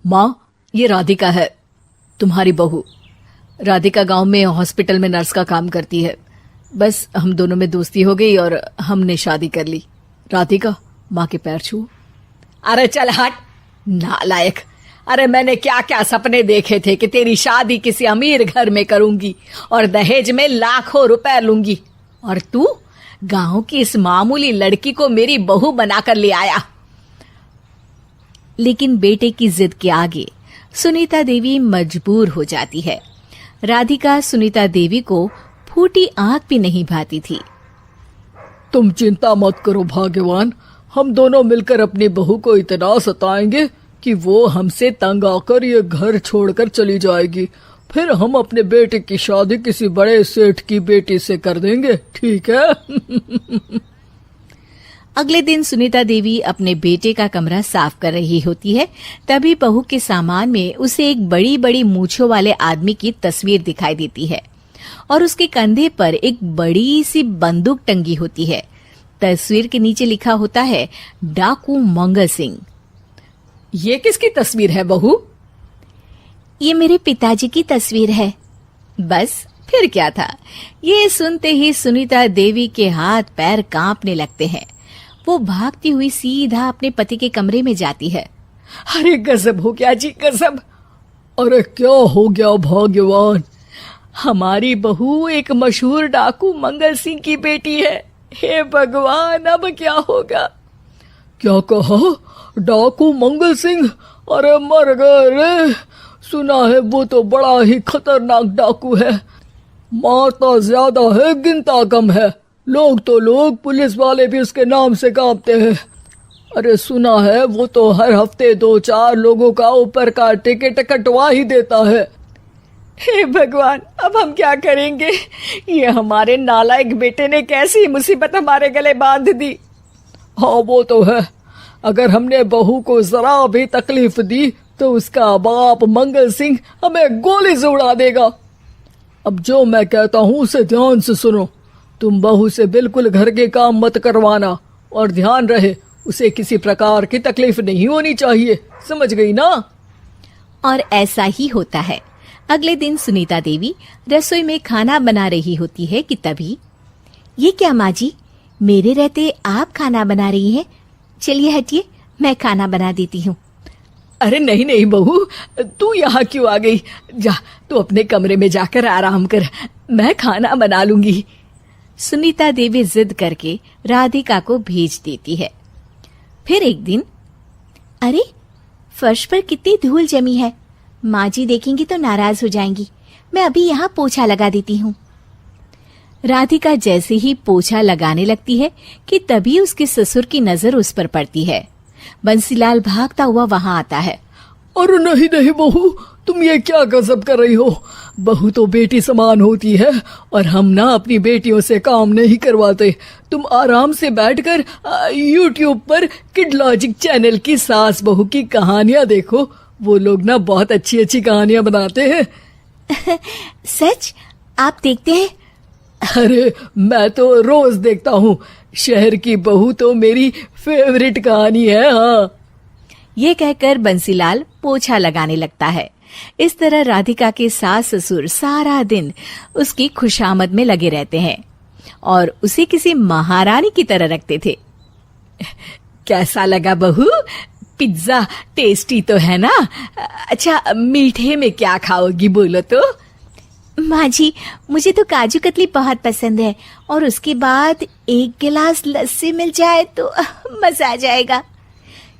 माँ, ये राधिका है, तुम्हारी बहू। राधिका गांव में हॉस्पिटल में नर्स का काम करती है। बस हम दोनों में दोस्ती हो गई और हमने शादी कर ली। राधिका, माँ के पैर छू। अरे चल हट नालायक। अरे मैंने क्या क्या सपने देखे थे कि तेरी शादी किसी अमीर घर में करूंगी और दहेज में लाखों रुपए लूंगी, और तू गांव की इस मामूली लड़की को मेरी बहू बनाकर ले आया। लेकिन बेटे की जिद के आगे सुनीता देवी मजबूर हो जाती है। राधिका सुनीता देवी को फूटी आंख भी नहीं भाती थी। तुम चिंता मत करो भाग्यवान, हम दोनों मिलकर अपनी बहू को इतना सताएंगे कि वो हमसे तंग आकर ये घर छोड़कर चली जाएगी। फिर हम अपने बेटे की शादी किसी बड़े सेठ की बेटी से कर देंगे, ठीक है? अगले दिन सुनीता देवी अपने बेटे का कमरा साफ कर रही होती है। तभी बहू के सामान में उसे एक बड़ी बड़ी मूंछों वाले आदमी की तस्वीर दिखाई देती है और उसके कंधे पर एक बड़ी सी बंदूक टंगी होती है। तस्वीर के नीचे लिखा होता है डाकू मंगल सिंह। ये किसकी तस्वीर है बहू? ये मेरे पिताजी की तस्वीर है। बस फिर क्या था। ये सुनते ही सुनीता देवी के हाथ पैर कांपने लगते हैं। वो भागती हुई सीधा अपने पति के कमरे में जाती है। अरे गजब हो गया जी, गजब। अरे क्या हो गया भाग्यवान? हमारी बहू एक मशहूर डाकू मंगल सिंह की बेटी है। हे भगवान, अब क्या होगा? क्या कहा? डाकू मंगल सिंह? अरे मर गए रे। सुना है वो तो बड़ा ही खतरनाक डाकू है, मारता ज्यादा है गिनता कम है। लोग तो लोग पुलिस वाले भी उसके नाम से कांपते हैं। अरे सुना है वो तो हर हफ्ते 2-4 लोगों का ऊपर का टिकट कटवा ही देता है। हे भगवान, अब हम क्या करेंगे? ये हमारे नालायक बेटे ने कैसी मुसीबत हमारे गले बांध दी। हाँ वो तो है, अगर हमने बहू को जरा भी तकलीफ दी तो उसका बाप मंगल सिंह हमें गोली से उड़ा देगा। अब जो मैं कहता हूँ उसे ध्यान से सुनो। तुम बहू से बिल्कुल घर के काम मत करवाना, और ध्यान रहे उसे किसी प्रकार की तकलीफ नहीं होनी चाहिए, समझ गई ना? और ऐसा ही होता है। अगले दिन सुनीता देवी रसोई में खाना बना रही होती है कि तभी, ये क्या माँ जी, मेरे रहते आप खाना बना रही हैं? चलिए हटिए, मैं खाना बना देती हूँ। अरे नहीं नहीं बहू, तू यहाँ क्यों आ गई? जा, तू अपने कमरे में जाकर आराम कर, मैं खाना बना लूंगी। सुनीता देवी जिद करके राधिका को भेज देती है। फिर एक दिन, अरे फर्श पर कितनी धूल जमी है, माँ जी देखेंगी तो नाराज हो जाएंगी, मैं अभी यहाँ पोछा लगा देती हूँ। राधिका जैसे ही पोछा लगाने लगती है कि तभी उसके ससुर की नजर उस पर पड़ती है। बंसीलाल भागता हुआ वहां आता है। अरे नहीं नहीं बहू, तुम ये क्या गजब कर रही हो? बहू तो बेटी समान होती है और हम ना अपनी बेटियों से काम नहीं करवाते। तुम आराम से बैठकर यूट्यूब पर किड लॉजिक चैनल की सास बहू की कहानियां देखो। वो लोग ना बहुत अच्छी अच्छी कहानियां बनाते हैं। सच? आप देखते हैं? अरे मैं तो रोज देखता हूँ। शहर की बहू तो मेरी फेवरेट कहानी है। हाँ, ये कहकर बंसीलाल पोछा लगाने लगता है। इस तरह राधिका के सास ससुर सारा दिन उसकी खुशामद में लगे रहते हैं और उसे किसी महारानी की तरह रखते थे। कैसा लगा बहू? पिज्जा टेस्टी तो है ना? अच्छा, मीठे में क्या खाओगी बोलो तो? माँ जी, मुझे तो काजू कतली बहुत पसंद है और उसके बाद 1 गिलास लस्सी मिल जाए तो मजा आ जाएगा।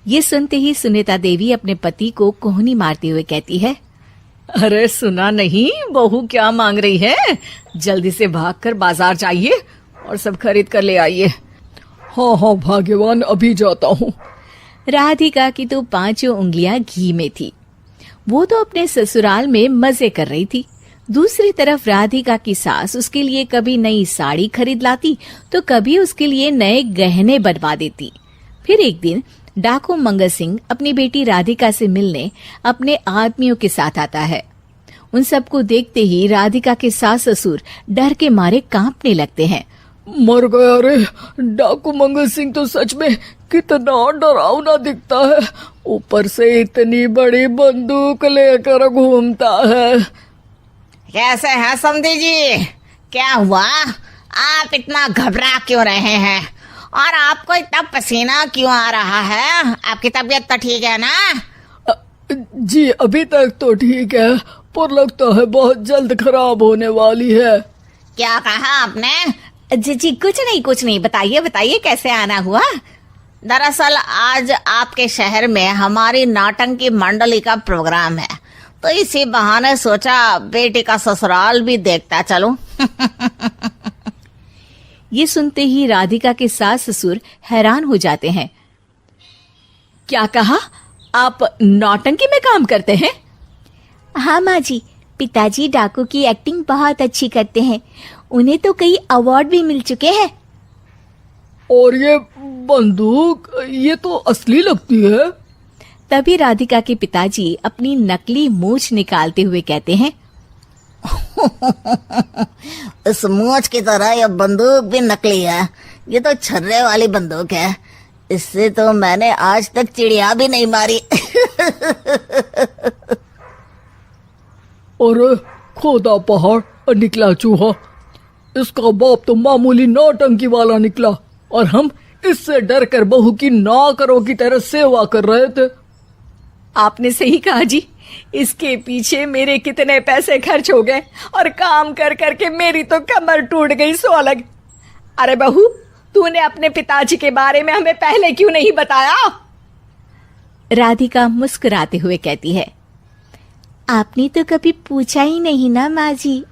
ये सुनते ही सुनीता देवी अपने पति को कोहनी मारते हुए कहती है, अरे सुना नहीं बहू क्या मांग रही है? जल्दी से भागकर बाजार जाइए और सब खरीद कर ले आइए। हाँ हाँ भाग्यवान, अभी जाता हूँ। राधिका की तो 5 उंगलियां घी में थी। वो तो अपने ससुराल में मजे कर रही थी। दूसरी तरफ राधिका की सास उसके लिए कभी नई साड़ी खरीद लाती तो कभी उसके लिए नए गहने बनवा देती। फिर एक दिन डाकू मंगल सिंह अपनी बेटी राधिका से मिलने अपने आदमियों के साथ आता है। उन सबको देखते ही राधिका के सास ससुर डर के मारे कांपने लगते हैं। मर गया रे। डाकू मंगल सिंह तो सच में कितना डरावना दिखता है, ऊपर से इतनी बड़ी बंदूक लेकर घूमता है। कैसे हैं समधी जी? क्या हुआ? आप इतना घबरा क्यों रहे हैं? और आपको इतना पसीना क्यों आ रहा है? आपकी तबीयत तो ठीक है ना? जी अभी तक तो ठीक है, पर लगता है बहुत जल्द खराब होने वाली है। क्या कहा आपने? जी कुछ नहीं, बताइए बताइए कैसे आना हुआ। दरअसल आज आपके शहर में हमारी नाटंकी मंडली का प्रोग्राम है, तो इसी बहाने सोचा बेटी का ससुराल भी देखता चलूं। ये सुनते ही राधिका के सास ससुर हैरान हो जाते हैं। क्या कहा? आप नौटंकी में काम करते हैं? हाँ माँ जी, पिताजी डाकू की एक्टिंग बहुत अच्छी करते हैं, उन्हें तो कई अवार्ड भी मिल चुके हैं। और ये बंदूक, ये तो असली लगती है। तभी राधिका के पिताजी अपनी नकली मूंछ निकालते हुए कहते हैं, इस मूंछ की तरह यह बंदूक भी नकली है। ये तो छर्रे वाली बंदूक है, इससे तो मैंने आज तक चिड़िया भी नहीं मारी। और खोदा पहाड़ और निकला चूहा। इसका बाप तो मामूली नौटंकी वाला निकला, और हम इससे डर कर बहू की नौकरों की तरह सेवा कर रहे थे। आपने सही कहा जी, इसके पीछे मेरे कितने पैसे खर्च हो गए, और काम कर करके मेरी तो कमर टूट गई सो अलग। अरे बहू, तूने अपने पिताजी के बारे में हमें पहले क्यों नहीं बताया? राधिका मुस्कुराते हुए कहती है, आपने तो कभी पूछा ही नहीं ना माँ जी।